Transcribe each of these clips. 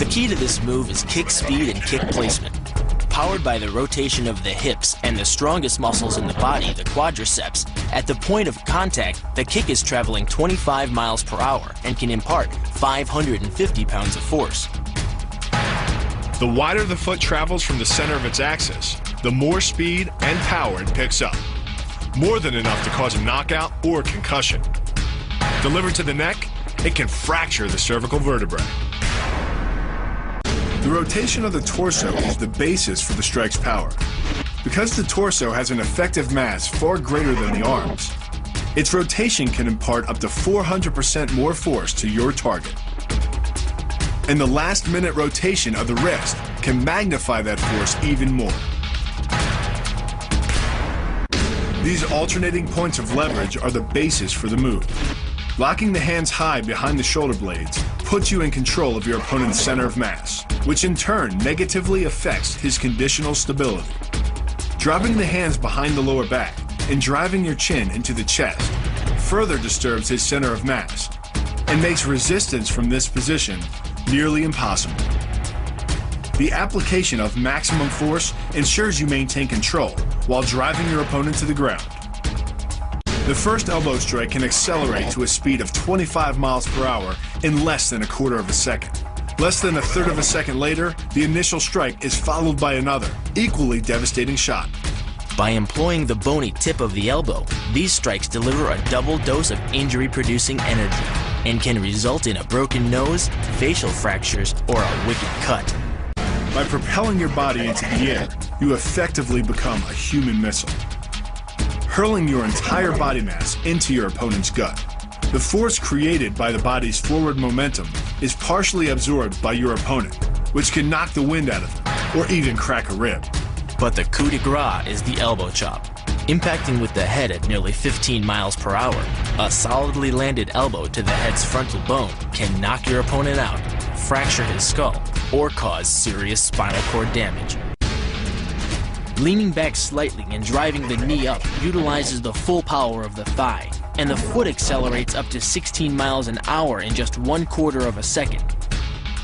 The key to this move is kick speed and kick placement. Powered by the rotation of the hips and the strongest muscles in the body, the quadriceps, at the point of contact, the kick is traveling 25 miles per hour and can impart 550 pounds of force. The wider the foot travels from the center of its axis, the more speed and power it picks up. More than enough to cause a knockout or concussion. Delivered to the neck, it can fracture the cervical vertebrae. The rotation of the torso is the basis for the strike's power. Because the torso has an effective mass far greater than the arms, its rotation can impart up to 400% more force to your target. And the last-minute rotation of the wrist can magnify that force even more. These alternating points of leverage are the basis for the move. Locking the hands high behind the shoulder blades puts you in control of your opponent's center of mass, which in turn negatively affects his conditional stability. Dropping the hands behind the lower back and driving your chin into the chest further disturbs his center of mass and makes resistance from this position nearly impossible. The application of maximum force ensures you maintain control while driving your opponent to the ground. The first elbow strike can accelerate to a speed of 25 miles per hour in less than a quarter of a second. Less than a third of a second later, the initial strike is followed by another, equally devastating shot. By employing the bony tip of the elbow, these strikes deliver a double dose of injury-producing energy and can result in a broken nose, facial fractures, or a wicked cut. By propelling your body into the air, you effectively become a human missile, hurling your entire body mass into your opponent's gut. The force created by the body's forward momentum is partially absorbed by your opponent, which can knock the wind out of him or even crack a rib. But the coup de grace is the elbow chop. Impacting with the head at nearly 15 miles per hour, a solidly landed elbow to the head's frontal bone can knock your opponent out, fracture his skull, or cause serious spinal cord damage. Leaning back slightly and driving the knee up utilizes the full power of the thigh, and the foot accelerates up to 16 miles an hour in just 1/4 of a second.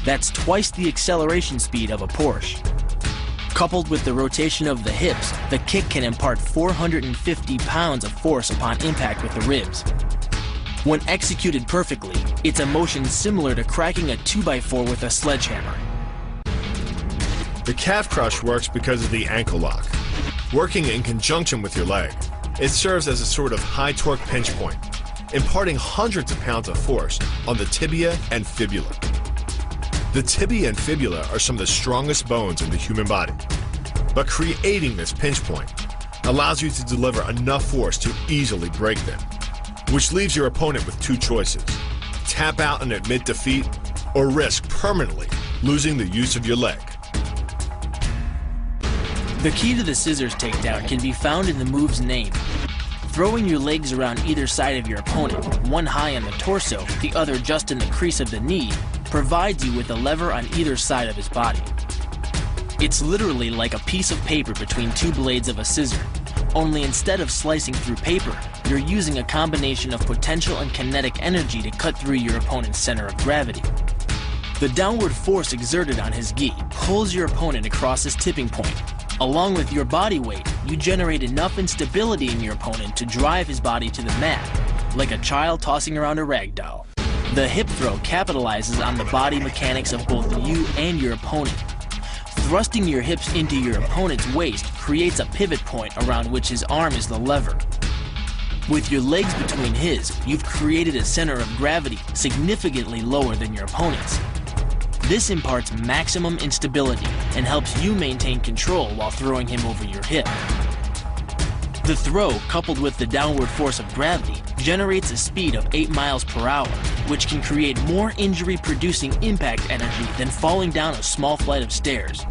That's twice the acceleration speed of a Porsche. Coupled with the rotation of the hips, the kick can impart 450 pounds of force upon impact with the ribs. When executed perfectly, it's a motion similar to cracking a 2x4 with a sledgehammer. The calf crush works because of the ankle lock. Working in conjunction with your leg, it serves as a sort of high torque pinch point, imparting hundreds of pounds of force on the tibia and fibula. The tibia and fibula are some of the strongest bones in the human body, but creating this pinch point allows you to deliver enough force to easily break them, which leaves your opponent with two choices: tap out and admit defeat, or risk permanently losing the use of your leg. The key to the scissors takedown can be found in the move's name. Throwing your legs around either side of your opponent, one high on the torso, the other just in the crease of the knee, provides you with a lever on either side of his body. It's literally like a piece of paper between two blades of a scissor, only instead of slicing through paper, you're using a combination of potential and kinetic energy to cut through your opponent's center of gravity. The downward force exerted on his gi pulls your opponent across his tipping point. Along with your body weight, you generate enough instability in your opponent to drive his body to the mat, like a child tossing around a rag doll. The hip throw capitalizes on the body mechanics of both you and your opponent. Thrusting your hips into your opponent's waist creates a pivot point around which his arm is the lever. With your legs between his, you've created a center of gravity significantly lower than your opponent's. This imparts maximum instability and helps you maintain control while throwing him over your hip. The throw, coupled with the downward force of gravity, generates a speed of 8 miles per hour, which can create more injury-producing impact energy than falling down a small flight of stairs.